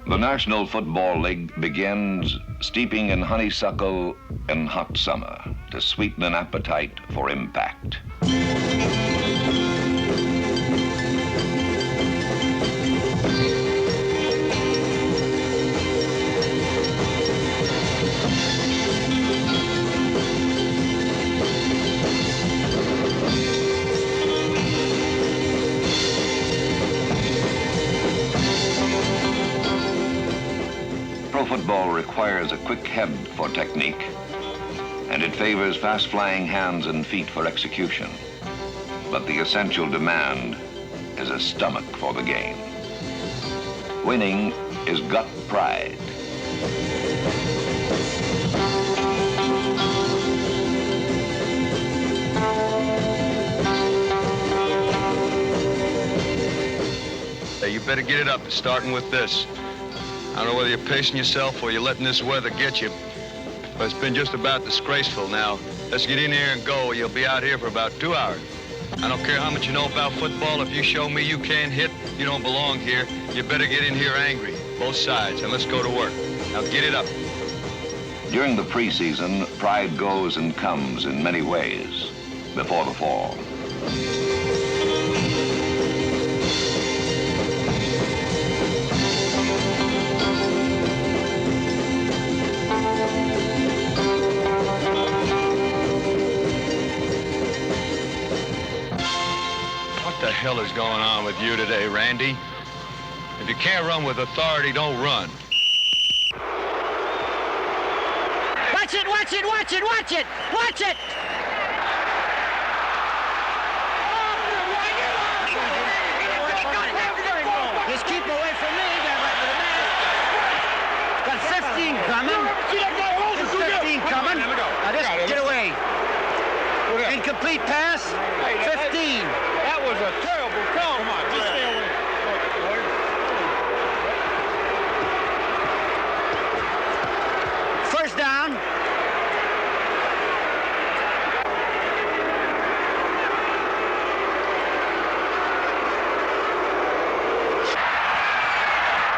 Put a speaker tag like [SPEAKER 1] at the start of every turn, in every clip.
[SPEAKER 1] The National Football League begins steeping in honeysuckle in hot summer to sweeten an appetite for impact. Pro football requires a quick head for technique, and it favors fast-flying hands and feet for execution. But the essential demand is a stomach for the game. Winning is gut pride.
[SPEAKER 2] Hey, you better get it up, starting with this. I don't know whether you're pacing yourself or you're letting this weather get you, but it's been just about disgraceful. Now, let's get in here and go. You'll be out here for about 2 hours. I don't care how much you know about football. If you show me you can't hit, you don't belong here. You better get in here angry, both sides, and let's go to work. Now, get it up.
[SPEAKER 1] During the preseason, pride goes and comes in many ways before the fall.
[SPEAKER 2] What the hell is going on with you today, Randy? If you can't run with authority, don't run.
[SPEAKER 3] Watch it, watch it, watch it, watch it, watch it! Just keep away from me, get right to the net. Got 15 coming. There's 15 coming. Now just get away. Incomplete pass, 15.
[SPEAKER 4] That was a terrible call. Come on, just stay away.
[SPEAKER 3] First down.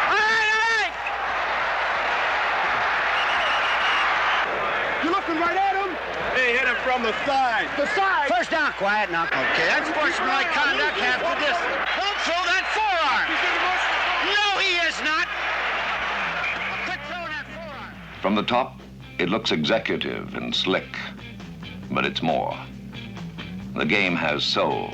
[SPEAKER 3] All right.
[SPEAKER 4] You're looking right at him. They hit him from the side. The side.
[SPEAKER 3] First down, quiet now. Okay, that's sportsmanlike conduct, half the distance. Don't throw that forearm. No, he is not. Quit throwing that forearm.
[SPEAKER 1] From the top, it looks executive and slick, but it's more. The game has soul.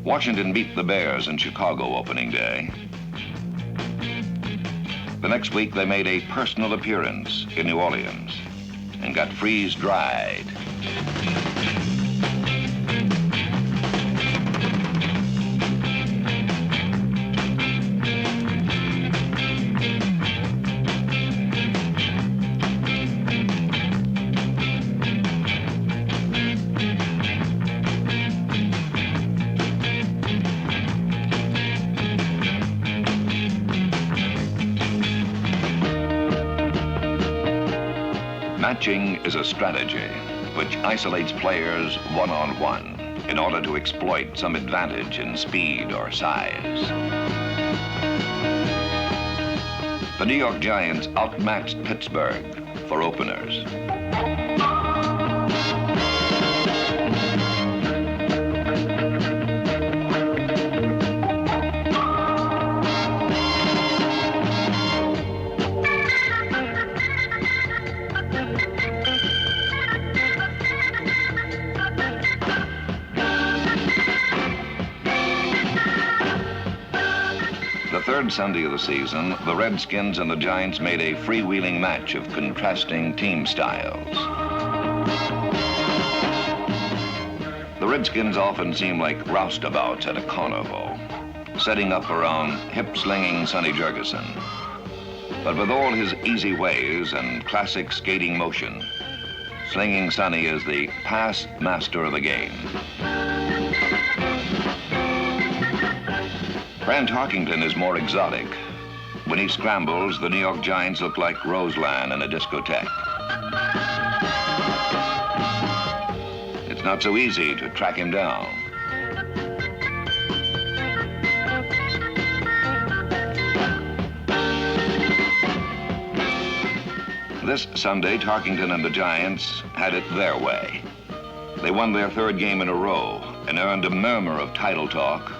[SPEAKER 1] Washington beat the Bears in Chicago opening day. The next week, they made a personal appearance in New Orleans and got freeze-dried. Matching is a strategy which isolates players one-on-one in order to exploit some advantage in speed or size. The New York Giants outmatched Pittsburgh for openers. The third Sunday of the season, the Redskins and the Giants made a freewheeling match of contrasting team styles. The Redskins often seem like roustabouts at a carnival, setting up around hip-slinging Sonny Jurgensen. But with all his easy ways and classic skating motion, Slinging Sonny is the pass master of the game. Grant Harkington is more exotic. When he scrambles, the New York Giants look like Roseland in a discotheque. It's not so easy to track him down. This Sunday, Tarkington and the Giants had it their way. They won their third game in a row and earned a murmur of title talk,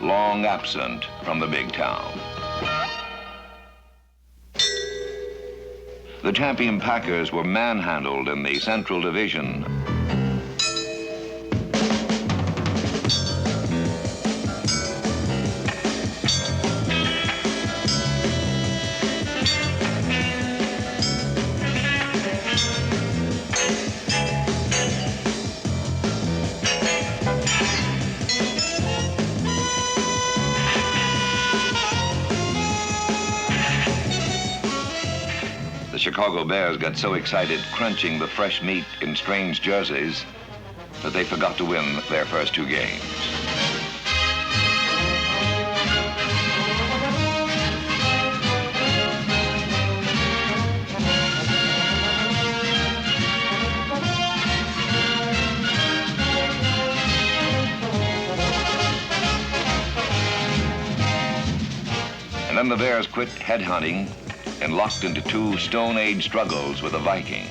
[SPEAKER 1] long absent from the big town. The champion Packers were manhandled in the Central Division. The Chicago Bears got so excited crunching the fresh meat in strange jerseys that they forgot to win their first two games. And then the Bears quit headhunting and locked into two Stone Age struggles with the Vikings.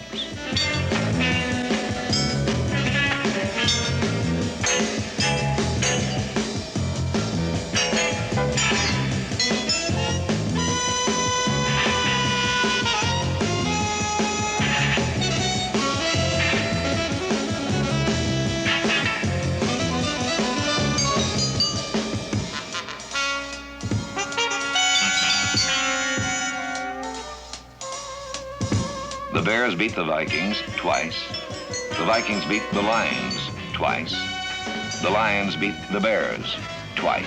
[SPEAKER 1] The Bears beat the Vikings twice. The Vikings beat the Lions twice. The Lions beat the Bears twice.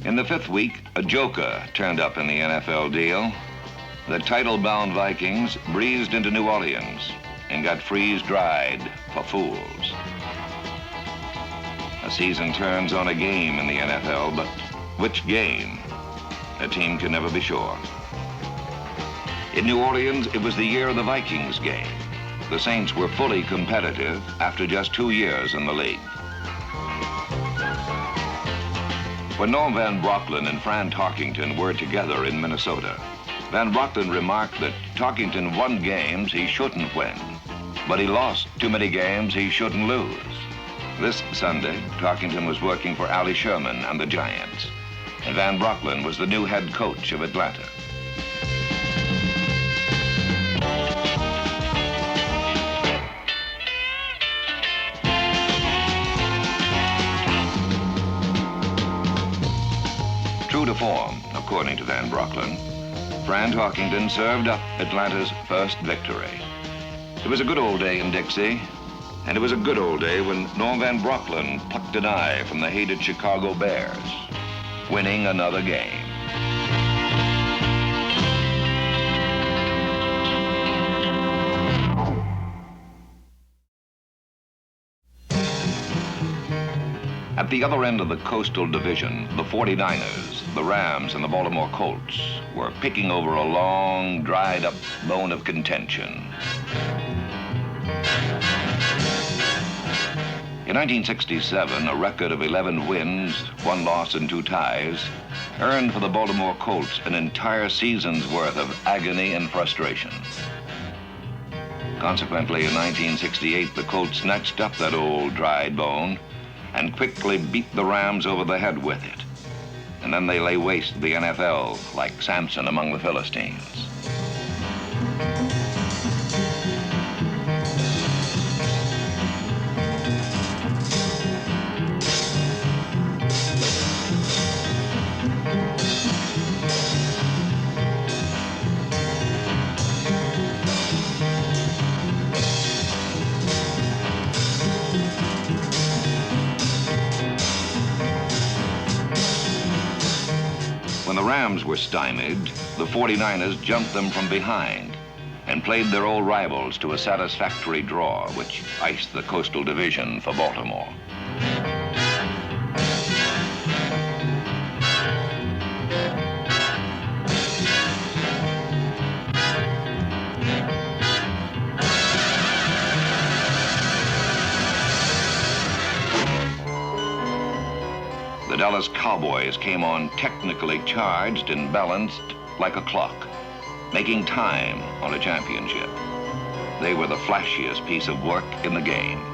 [SPEAKER 1] In the fifth week, a joker turned up in the NFL deal. The title-bound Vikings breezed into New Orleans and got freeze-dried for fools. A season turns on a game in the NFL, but which game? A team can never be sure. In New Orleans, it was the year of the Vikings game. The Saints were fully competitive after just 2 years in the league. When Norm Van Brocklin and Fran Tarkington were together in Minnesota, Van Brocklin remarked that Tarkington won games he shouldn't win, but he lost too many games he shouldn't lose. This Sunday, Tarkington was working for Allie Sherman and the Giants, and Van Brocklin was the new head coach of Atlanta. True to form, according to Van Brocklin, Fran Tarkington served up Atlanta's first victory. It was a good old day in Dixie, and it was a good old day when Norm Van Brocklin plucked an eye from the hated Chicago Bears, winning another game. At the other end of the Coastal Division, the 49ers, the Rams, and the Baltimore Colts were picking over a long, dried-up bone of contention. In 1967, a record of 11 wins, 1 loss, and 2 ties earned for the Baltimore Colts an entire season's worth of agony and frustration. Consequently, in 1968, the Colts snatched up that old dried bone and quickly beat the Rams over the head with it. and then they lay waste the NFL like Samson among the Philistines. When the Rams were stymied, the 49ers jumped them from behind and played their old rivals to a satisfactory draw, which iced the Coastal Division for Baltimore. The Dallas Cowboys came on technically charged and balanced like a clock, making time on a championship. They were the flashiest piece of work in the game.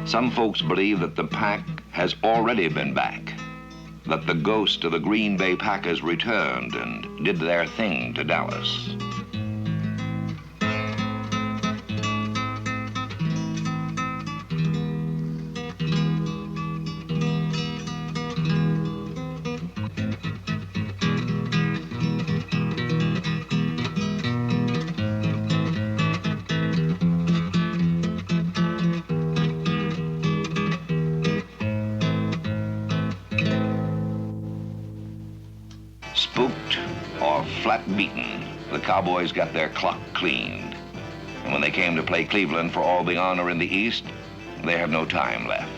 [SPEAKER 1] Some folks believe that the Pack has already been back, that the ghost of the Green Bay Packers returned and did their thing to Dallas. Spooked or flat beaten, the Cowboys got their clock cleaned. And when they came to play Cleveland for all the honor in the East, they had no time left.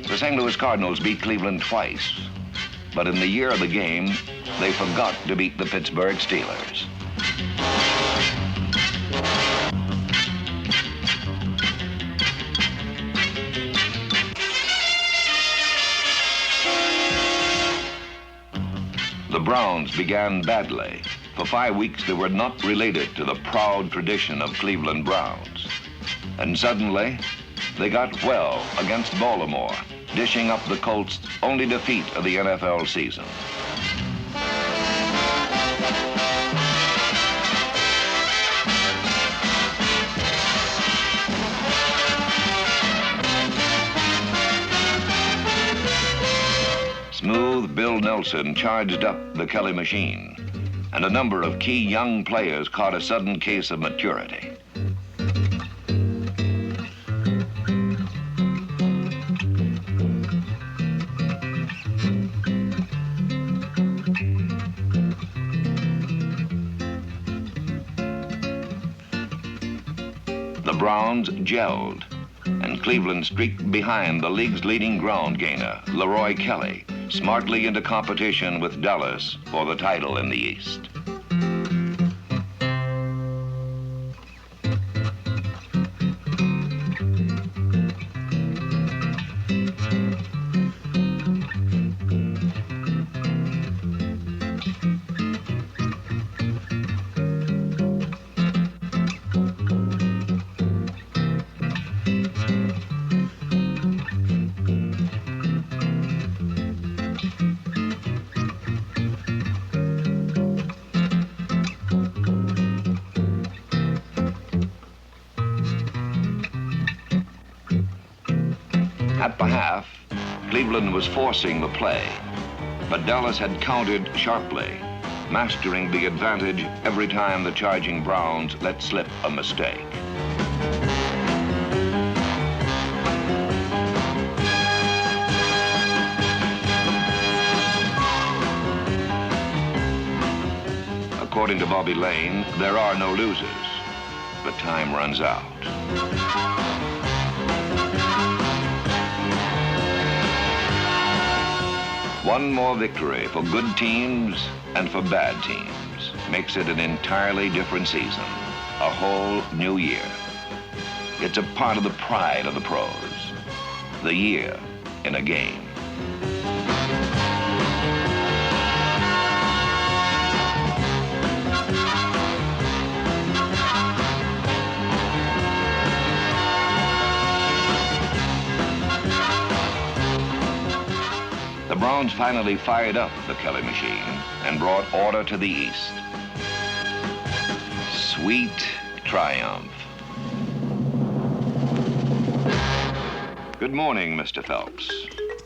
[SPEAKER 1] The St. Louis Cardinals beat Cleveland twice, but in the year of the game, they forgot to beat the Pittsburgh Steelers. The Browns began badly. For 5 weeks, they were not related to the proud tradition of Cleveland Browns. And suddenly, they got well against Baltimore, dishing up the Colts' only defeat of the NFL season. Smooth Bill Nelson charged up the Kelly machine, and a number of key young players caught a sudden case of maturity. The Browns gelled, and Cleveland streaked behind the league's leading ground gainer, Leroy Kelly, smartly into competition with Dallas for the title in the East. At the half, Cleveland was forcing the play, But Dallas had countered sharply, mastering the advantage every time the charging Browns let slip a mistake. According to Bobby Lane, there are no losers, but time runs out. One more victory for good teams and for bad teams makes it an entirely different season, a whole new year. It's a part of the pride of the pros, the year in a game. The Browns finally fired up the Kelly machine and brought order to the East. Sweet triumph. Good morning, Mr. Phelps.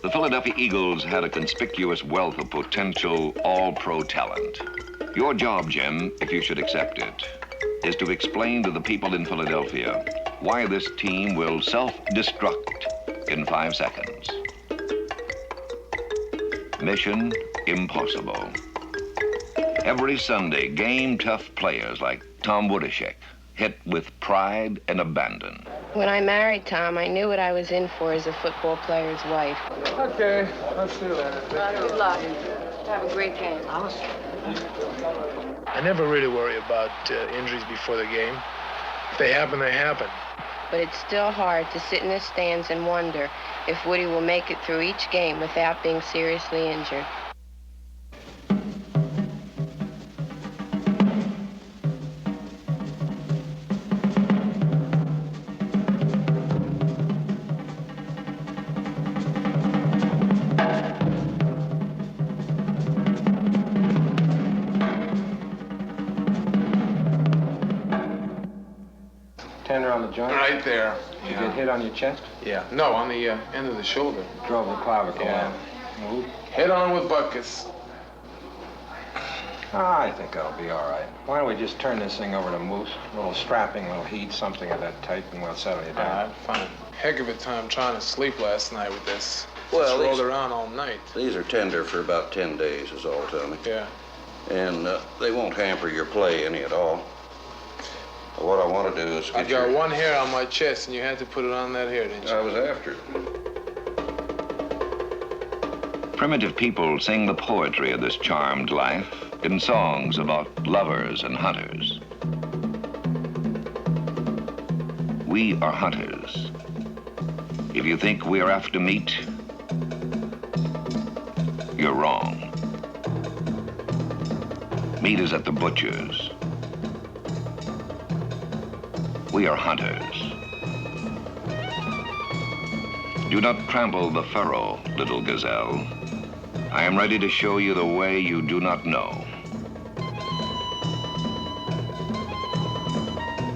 [SPEAKER 1] The Philadelphia Eagles had a conspicuous wealth of potential all-pro talent. Your job, Jim, if you should accept it, is to explain to the people in Philadelphia why this team will self-destruct in 5 seconds. Mission impossible. Every Sunday, game-tough players like Tom Woodishek hit with pride and abandon.
[SPEAKER 5] When I married Tom, I knew what I was in for as a football player's wife.
[SPEAKER 6] Okay, let's do that.
[SPEAKER 5] Good luck. Have a great game.
[SPEAKER 6] I never really worry about injuries before the game. If they happen, they happen.
[SPEAKER 5] But it's still hard to sit in the stands and wonder if Woody will make it through each game without being seriously injured.
[SPEAKER 6] Tender on the joint?
[SPEAKER 7] Right there.
[SPEAKER 6] You get hit on your chest?
[SPEAKER 7] Yeah. No, on the end of the shoulder.
[SPEAKER 6] Drove the clavicle
[SPEAKER 7] Yeah.
[SPEAKER 6] out. Move.
[SPEAKER 7] Hit on with buckets.
[SPEAKER 6] I think I'll be all right. Why don't we just turn this thing over to Moose? A little strapping, a little heat, something of that type, and we'll settle you
[SPEAKER 7] All
[SPEAKER 6] down.
[SPEAKER 7] right, fine. Heck of a time trying to sleep last night with this.
[SPEAKER 8] Well,
[SPEAKER 7] Just rolled
[SPEAKER 8] these-
[SPEAKER 7] around all night.
[SPEAKER 8] These are tender for about 10 days, is all, Tony.
[SPEAKER 7] Yeah.
[SPEAKER 8] And they won't hamper your play any at all. What I want to do is
[SPEAKER 7] I've got one hair on my chest, and you had to put it on that hair, didn't you?
[SPEAKER 8] I was after it.
[SPEAKER 1] Primitive people sing the poetry of this charmed life in songs about lovers and hunters. We are hunters. If you think we are after meat, you're wrong. Meat is at the butcher's. We are hunters. Do not trample the furrow, little gazelle. I am ready to show you the way you do not know.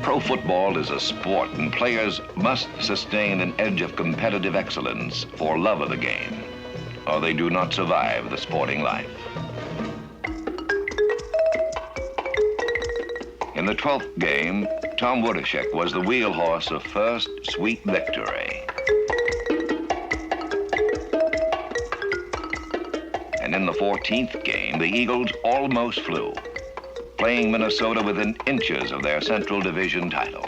[SPEAKER 1] Pro football is a sport, and players must sustain an edge of competitive excellence for love of the game, or they do not survive the sporting life. In the 12th game, Tom Woodishek was the wheel horse of first sweet victory. And in the 14th game, the Eagles almost flew, playing Minnesota within inches of their Central Division title.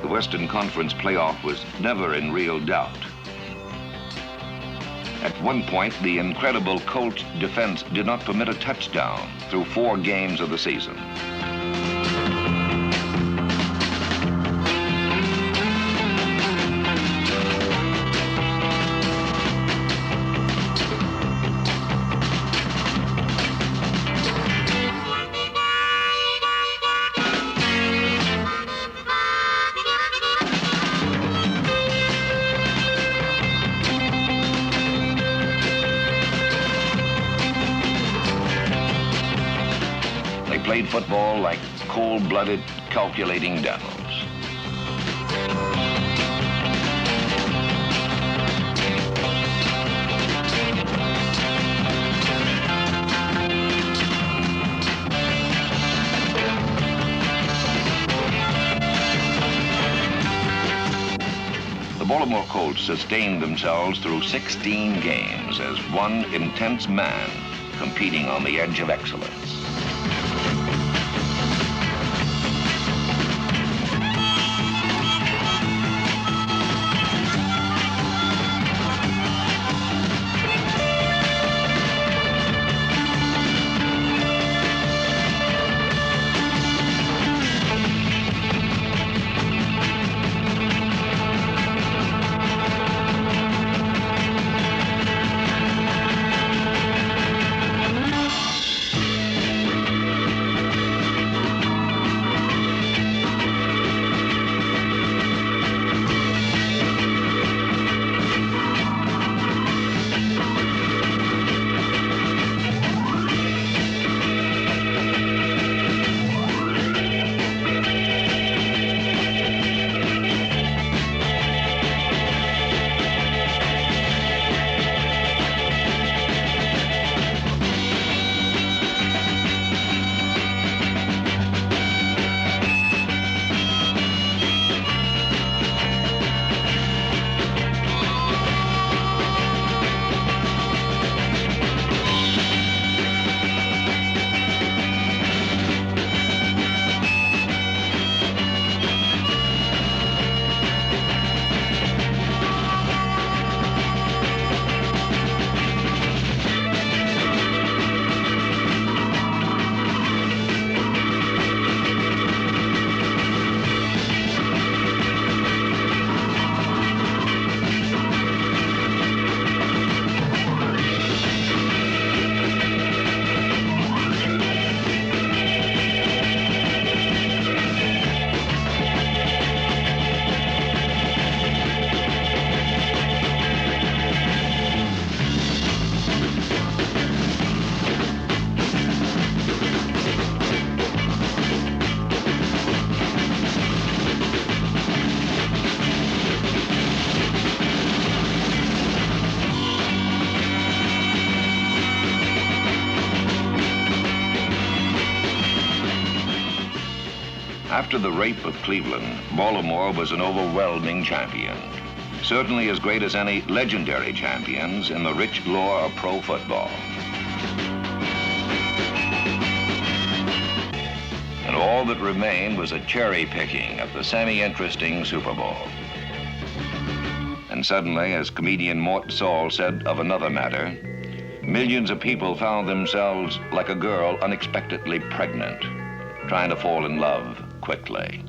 [SPEAKER 1] The Western Conference playoff was never in real doubt. At one point, the incredible Colts defense did not permit a touchdown through 4 games of the season. played football like cold-blooded, calculating devils. The Baltimore Colts sustained themselves through 16 games as one intense man competing on the edge of excellence. After the rape of Cleveland, Baltimore was an overwhelming champion. Certainly as great as any legendary champions in the rich lore of pro football. And all that remained was a cherry picking of the semi-interesting Super Bowl. And suddenly, as comedian Mort Saul said of another matter, millions of people found themselves like a girl unexpectedly pregnant, trying to fall in love quickly.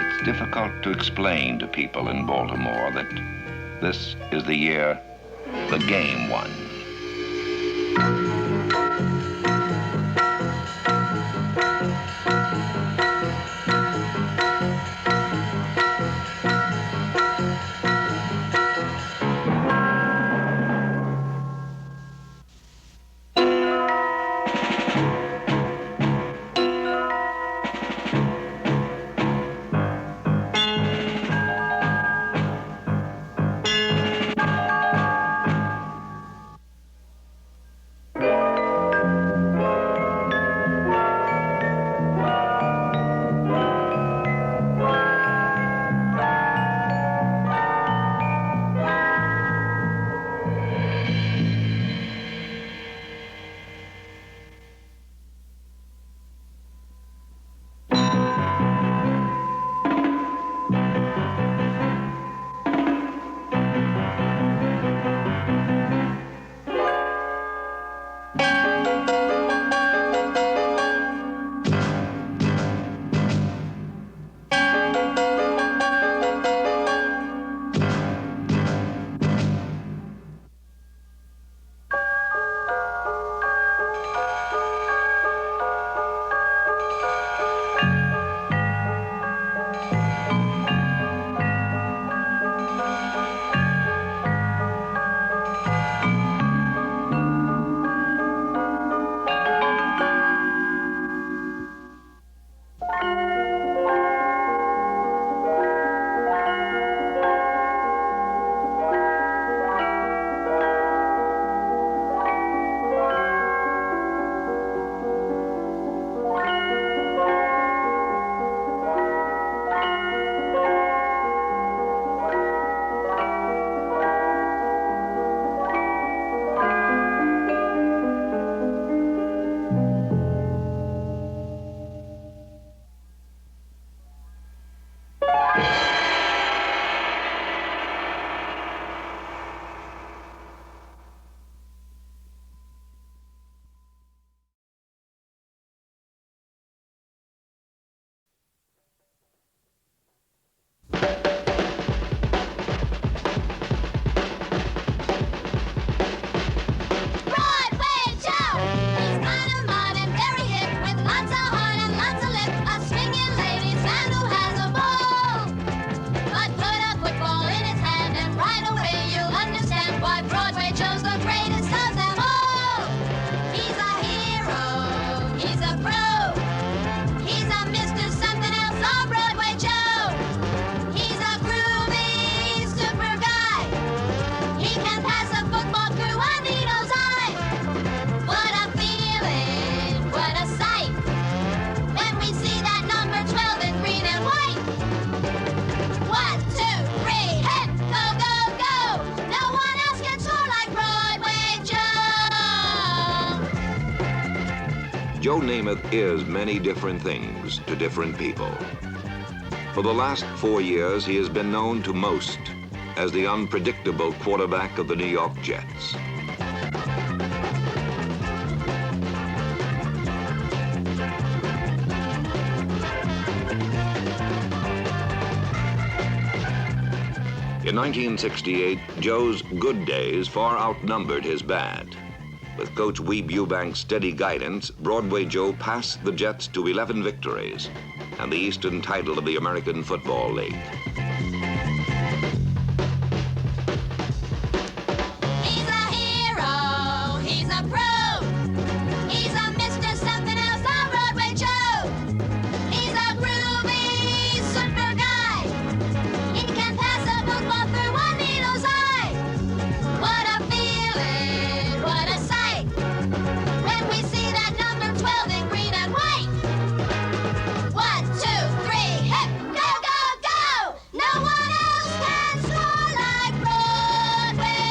[SPEAKER 1] It's difficult to explain to people in Baltimore that this is the year the game won. Joe Namath is many different things to different people. For the last 4 years, he has been known to most as the unpredictable quarterback of the New York Jets. In 1968, Joe's good days far outnumbered his bad. With Coach Weeb Eubank's steady guidance, Broadway Joe passed the Jets to 11 victories and the Eastern title of the American Football League.
[SPEAKER 9] He's a hero, he's a pro, he's a Mr. Something Else on Broadway Joe. He's a groovy super guy, he can pass a football through one needle's eye. What a feeling, what a sight, when we see that number 12 in green and white. 1, 2, 3, hip, go, go, go! No one else can score like Broadway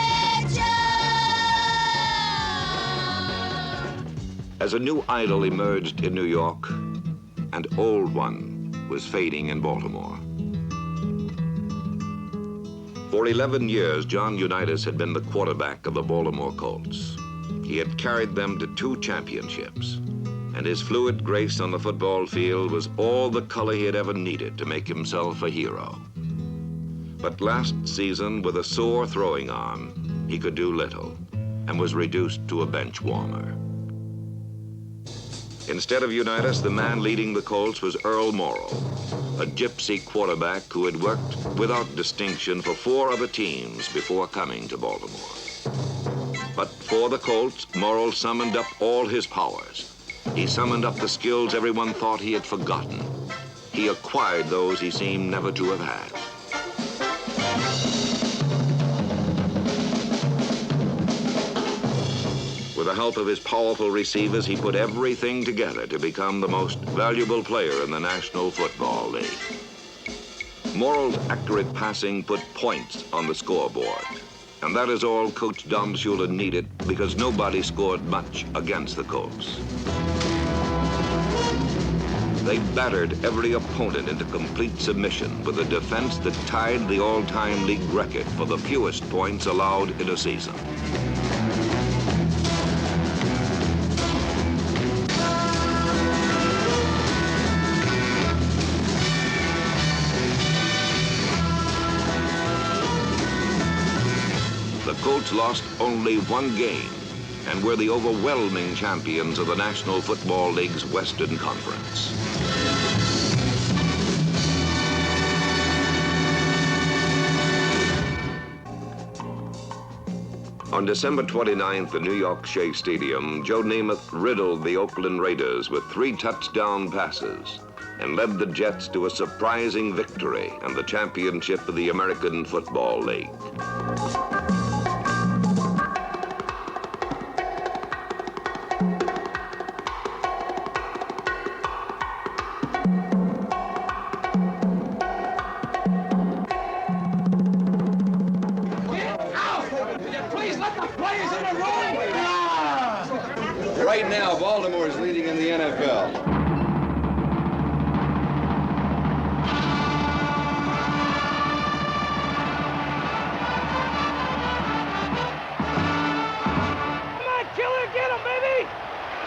[SPEAKER 9] Joe!
[SPEAKER 1] As a new idol emerged in New York, an old one was fading in Baltimore. For 11 years, John Unitas had been the quarterback of the Baltimore Colts. He had carried them to 2 championships, and his fluid grace on the football field was all the color he had ever needed to make himself a hero. But last season, with a sore throwing arm, he could do little and was reduced to a bench warmer. Instead of Unitas, the man leading the Colts was Earl Morrall, a gypsy quarterback who had worked without distinction for 4 other teams before coming to Baltimore. But for the Colts, Morrall summoned up all his powers. He summoned up the skills everyone thought he had forgotten. He acquired those he seemed never to have had. With the help of his powerful receivers, he put everything together to become the most valuable player in the National Football League. Morrall's accurate passing put points on the scoreboard. And that is all Coach Don Shula needed, because nobody scored much against the Colts. They battered every opponent into complete submission with a defense that tied the all-time league record for the fewest points allowed in a season. The Colts lost only 1 game and were the overwhelming champions of the National Football League's Western Conference. On December 29th at New York Shea Stadium, Joe Namath riddled the Oakland Raiders with 3 touchdown passes and led the Jets to a surprising victory and the championship of the American Football League.
[SPEAKER 2] Right now, Baltimore is leading in the NFL.
[SPEAKER 3] Come on, killer, get him, baby!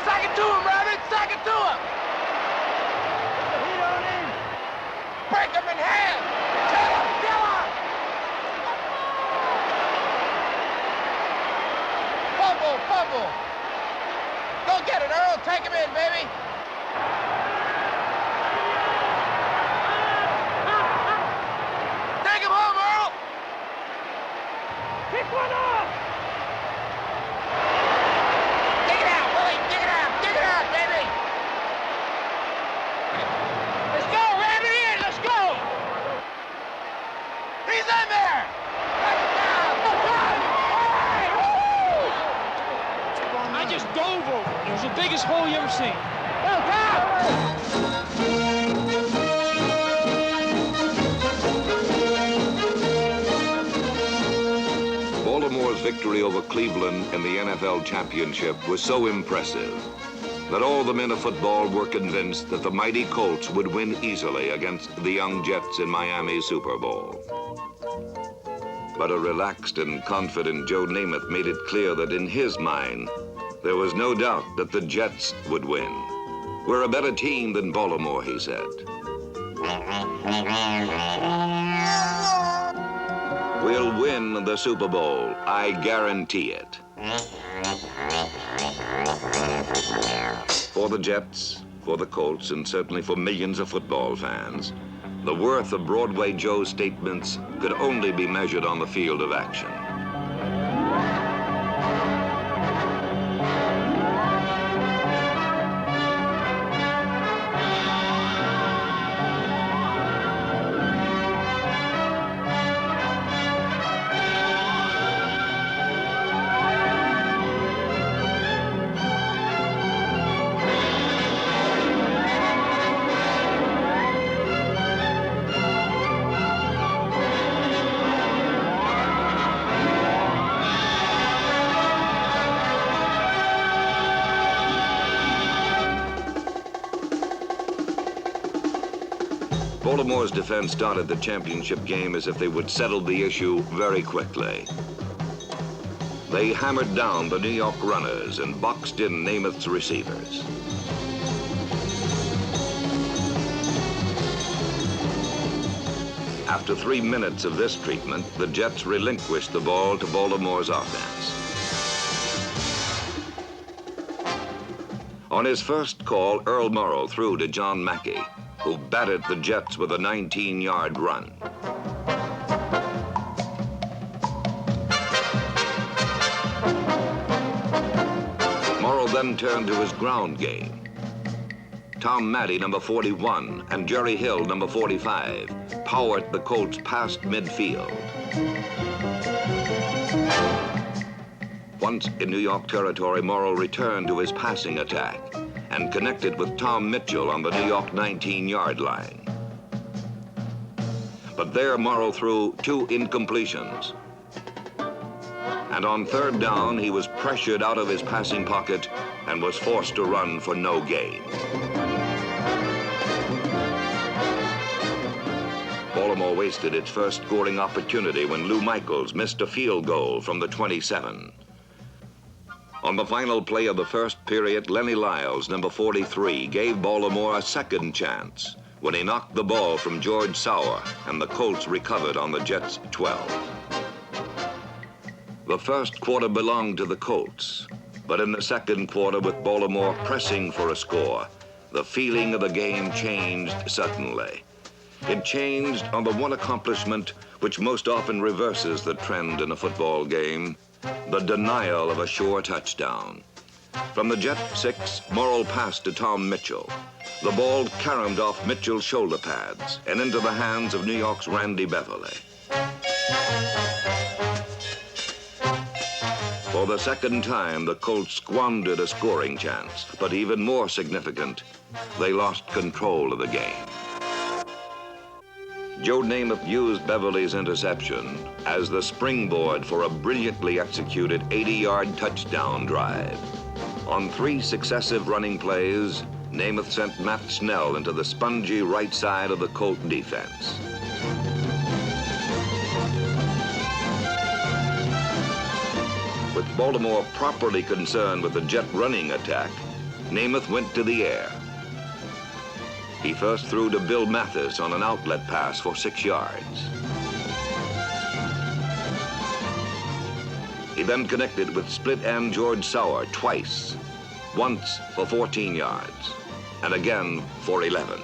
[SPEAKER 3] Sack it to him, Rabbit! Sack it to him! Heat on in! Break him in half! Kill him! Kill him! Fumble! Fumble! Go get it, Earl! Take him in, baby! Take him home, Earl! Pick one off! Dig it out, Willie! Dig it out! Dig it out, baby! Let's go, Rabbit! In! Let's go! He's in there! Touchdown!
[SPEAKER 10] I just dove over it. It was the biggest hole you ever seen. Baltimore's victory over Cleveland in the NFL championship was so impressive
[SPEAKER 1] that all the men of football were convinced that the mighty Colts would win easily against the young Jets in Miami's Super Bowl. But a relaxed and confident Joe Namath made it clear that in his mind, there was no doubt that the Jets would win. We're a better team than Baltimore, he said. We'll win the Super Bowl, I guarantee it. For the Jets, for the Colts, and certainly for millions of football fans, the worth of Broadway Joe's statements could only be measured on the field of action. Baltimore's defense started the championship game as if they would settle the issue very quickly. They hammered down the New York runners and boxed in Namath's receivers. After 3 minutes of this treatment, the Jets relinquished the ball to Baltimore's offense. On his first call, Earl Morrow threw to John Mackey, who batted the Jets with a 19-yard run. Morrow then turned to his ground game. Tom Maddy, number 41, and Jerry Hill, number 45, powered the Colts past midfield. Once in New York territory, Morrow returned to his passing attack and connected with Tom Mitchell on the New York 19-yard line. But there Morrow threw 2 incompletions. And on 3rd down, he was pressured out of his passing pocket and was forced to run for no gain. Baltimore wasted its first scoring opportunity when Lou Michaels missed a field goal from the 27. On the final play of the first period, Lenny Lyles, number 43, gave Baltimore a second chance when he knocked the ball from George Sauer, and the Colts recovered on the Jets' 12. The first quarter belonged to the Colts, but in the second quarter, with Baltimore pressing for a score, the feeling of the game changed suddenly. It changed on the one accomplishment which most often reverses the trend in a football game: the denial of a sure touchdown. From the Jet 6, Morrow passed to Tom Mitchell. The ball caromed off Mitchell's shoulder pads and into the hands of New York's Randy Beverly. For the second time, the Colts squandered a scoring chance, but even more significant, they lost control of the game. Joe Namath used Beverly's interception as the springboard for a brilliantly executed 80-yard touchdown drive. On 3 successive running plays, Namath sent Matt Snell into the spongy right side of the Colt defense. With Baltimore properly concerned with the Jet running attack, Namath went to the air. He first threw to Bill Mathis on an outlet pass for 6 yards. He then connected with split end George Sauer twice, once for 14 yards, and again for 11.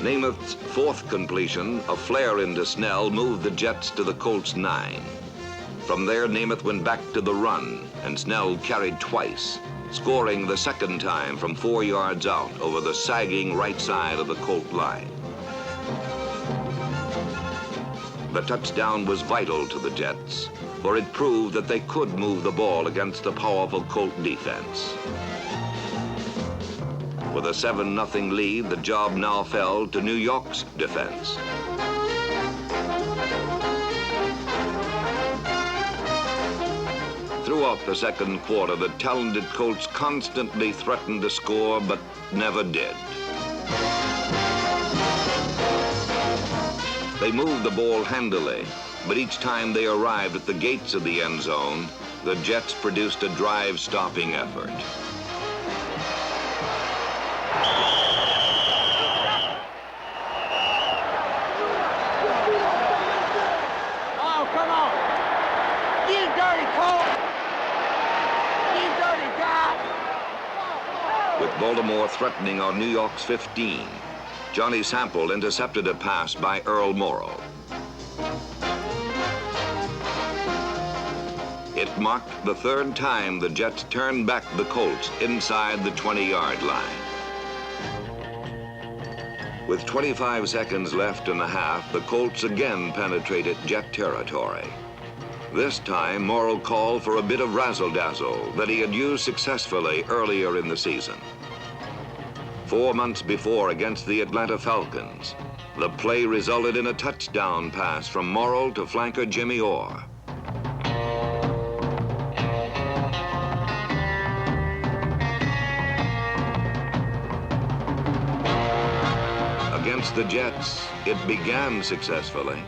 [SPEAKER 1] Namath's 4th completion, a flare into Snell, moved the Jets to the Colts' 9. From there, Namath went back to the run, and Snell carried twice, scoring the second time from 4 yards out over the sagging right side of the Colt line. The touchdown was vital to the Jets, for it proved that they could move the ball against the powerful Colt defense. With a 7-0 lead, the job now fell to New York's defense. Throughout the second quarter, the talented Colts constantly threatened to score, but never did. They moved the ball handily, but each time they arrived at the gates of the end zone, the Jets produced a drive-stopping effort.
[SPEAKER 10] Oh, come on. You dirty Colt. You dirty guy.
[SPEAKER 1] With Baltimore threatening on New York's 15, Johnny Sample intercepted a pass by Earl Morrow. It marked the third time the Jets turned back the Colts inside the 20-yard line. With 25 seconds left in the half, the Colts again penetrated Jet territory. This time, Morrow called for a bit of razzle-dazzle that he had used successfully earlier in the season. 4 months before against the Atlanta Falcons, the play resulted in a touchdown pass from Morrow to flanker Jimmy Orr. Against the Jets, it began successfully,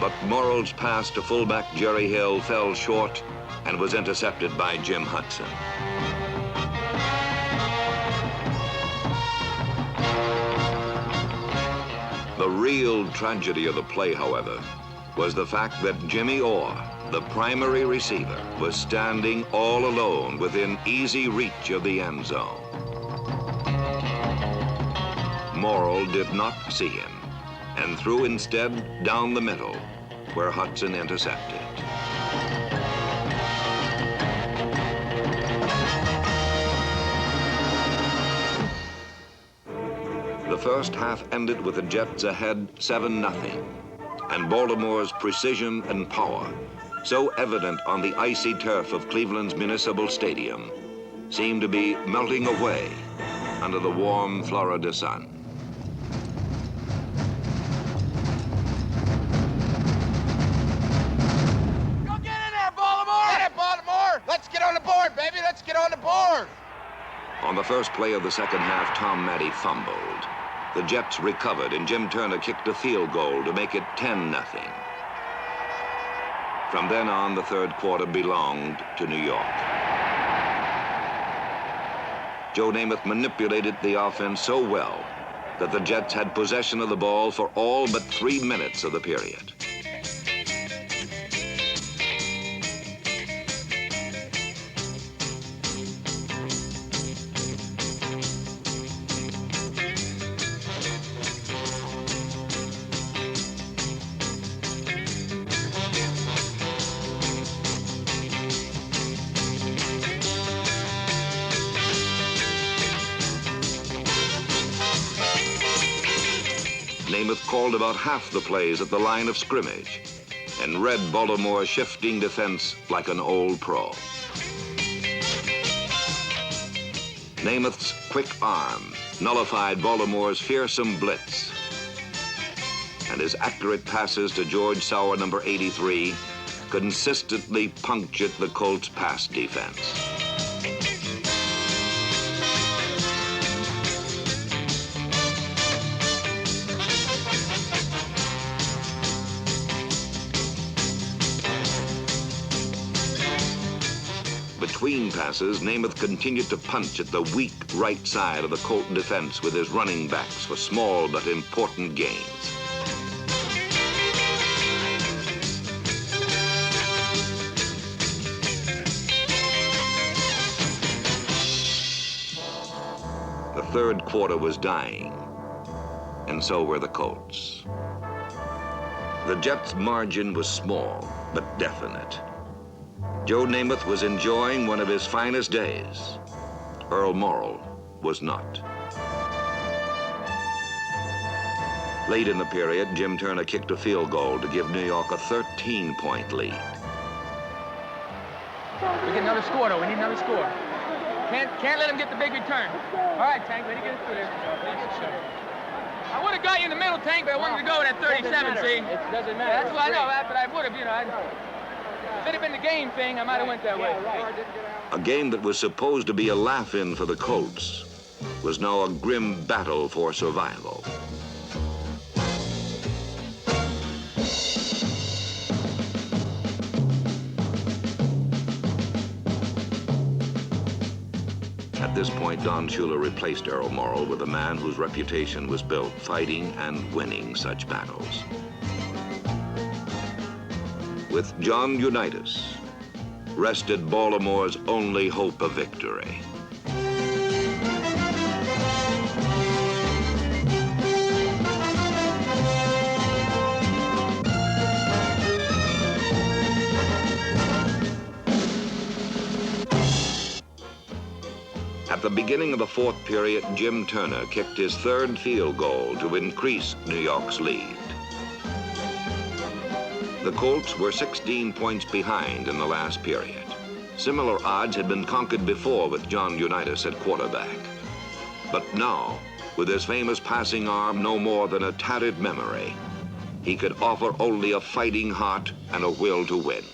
[SPEAKER 1] but Morrow's pass to fullback Jerry Hill fell short and was intercepted by Jim Hudson. The real tragedy of the play, however, was the fact that Jimmy Orr, the primary receiver, was standing all alone within easy reach of the end zone. Morrow did not see him and threw instead down the middle, where Hudson intercepted. The first half ended with the Jets ahead 7-0, and Baltimore's precision and power, so evident on the icy turf of Cleveland's Municipal Stadium, seemed to be melting away under the warm Florida sun.
[SPEAKER 3] Go get in there, Baltimore! Get it, Baltimore! Let's get on the board, baby! Let's get on the board!
[SPEAKER 1] On the first play of the second half, Tom Matte fumbled. The Jets recovered, and Jim Turner kicked a field goal to make it 10-0. From then on, the third quarter belonged to New York. Joe Namath manipulated the offense so well that the Jets had possession of the ball for all but 3 minutes of the period. Namath called about half the plays at the line of scrimmage and read Baltimore's shifting defense like an old pro. Namath's quick arm nullified Baltimore's fearsome blitz, and his accurate passes to George Sauer, number 83, consistently punctured the Colts' pass defense. Between passes, Namath continued to punch at the weak right side of the Colt defense with his running backs for small but important gains. The third quarter was dying, and so were the Colts. The Jets' margin was small, but definite. Joe Namath was enjoying one of his finest days. Earl Morrow was not. Late in the period, Jim Turner kicked a field goal to give New York a 13-point lead.
[SPEAKER 10] We get another score, though. We need another score. Can't let him get the big return. All right, Tank, let him get it through there. I would have got you in the middle, Tank, but I wanted to go with that 37, see? It doesn't matter. That's what I know, but I would have, you know. If it had been the game thing, I might have went that way.
[SPEAKER 1] A game that was supposed to be a laugh-in for the Colts was now a grim battle for survival. At this point, Don Shula replaced Errol Morrill with a man whose reputation was built fighting and winning such battles. With John Unitas, rested Baltimore's only hope of victory. At the beginning of the fourth period, Jim Turner kicked his third field goal to increase New York's lead. The Colts were 16 points behind in the last period. Similar odds had been conquered before with John Unitas at quarterback. But now, with his famous passing arm no more than a tattered memory, he could offer only a fighting heart and a will to win.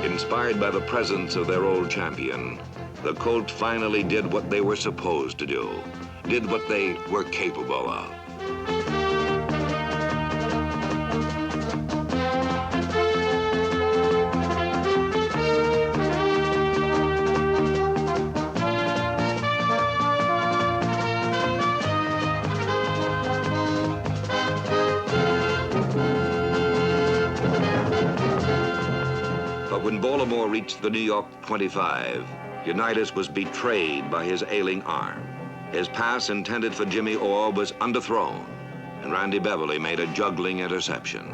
[SPEAKER 1] Inspired by the presence of their old champion, the Colts finally did what they were supposed to do, did what they were capable of. But when Baltimore reached the New York 25, Unitas was betrayed by his ailing arm. His pass intended for Jimmy Orr was underthrown, and Randy Beverly made a juggling interception.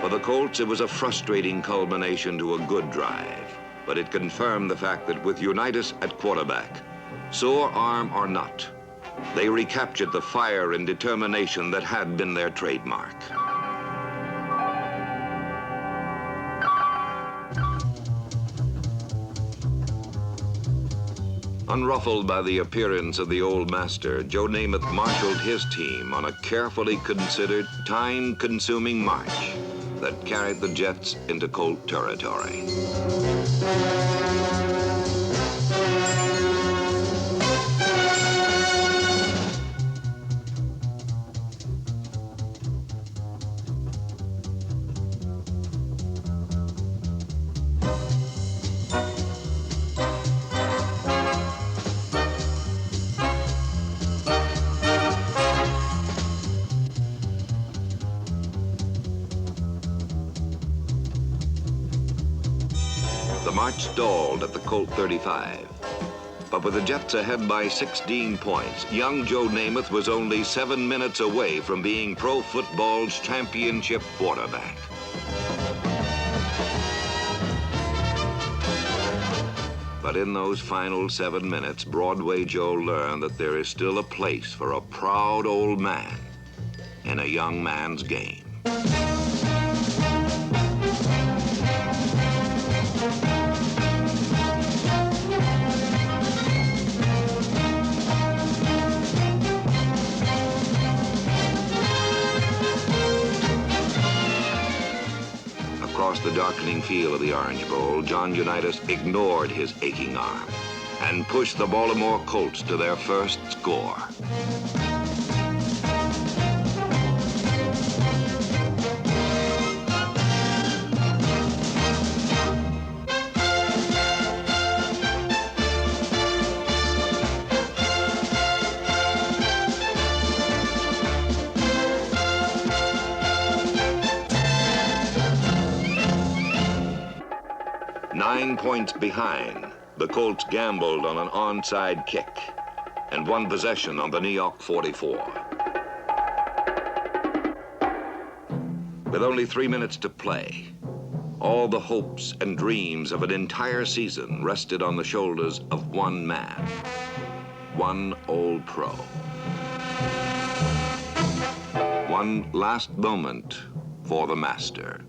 [SPEAKER 1] For the Colts, it was a frustrating culmination to a good drive, but it confirmed the fact that with Unitas at quarterback, sore arm or not, they recaptured the fire and determination that had been their trademark. Unruffled by the appearance of the old master, Joe Namath marshaled his team on a carefully considered, time-consuming march that carried the Jets into Colt territory. The march stalled at the Colt 35. But with the Jets ahead by 16 points, young Joe Namath was only 7 minutes away from being pro football's championship quarterback. But in those final 7 minutes, Broadway Joe learned that there is still a place for a proud old man in a young man's game. Across the darkening field of the Orange Bowl, John Unitas ignored his aching arm and pushed the Baltimore Colts to their first score. "9 points behind, the Colts gambled on an onside kick. and one possession on the New York 44. With only 3 minutes to play, all the hopes and dreams of an entire season rested on the shoulders of one man, one old pro. One last moment for the master.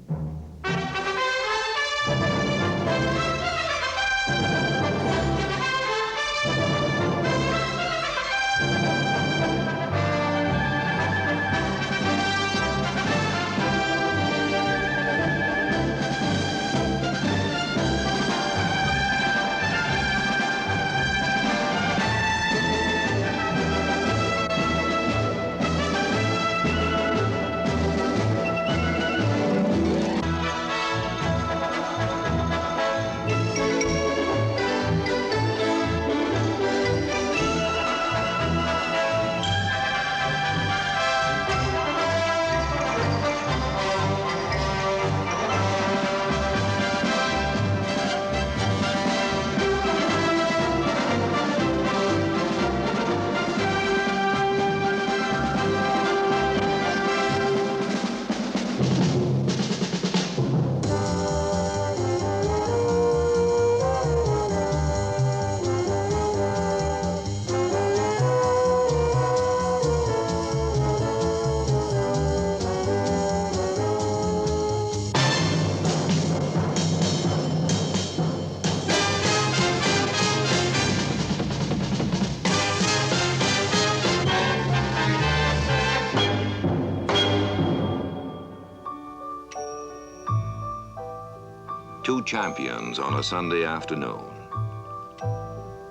[SPEAKER 1] Two champions on a Sunday afternoon.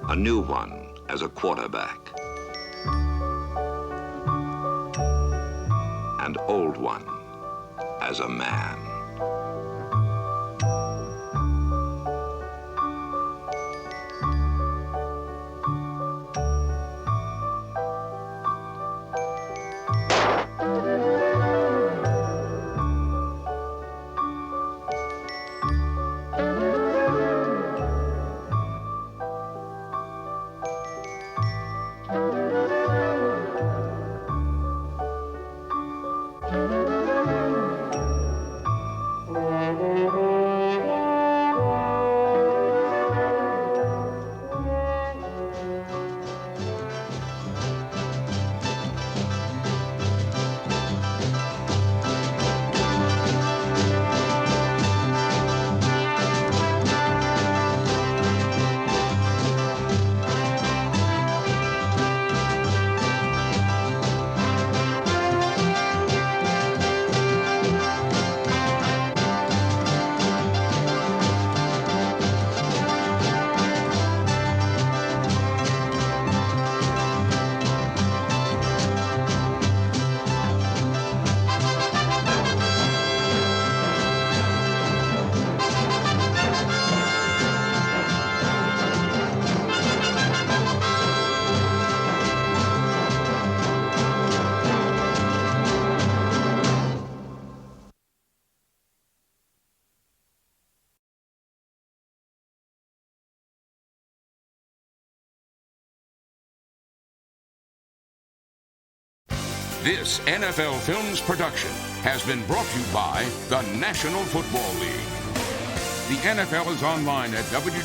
[SPEAKER 1] A new one as a quarterback. An old one as a man.
[SPEAKER 11] This NFL Films production has been brought to you by the National Football League. The NFL is online at www.nfl.com.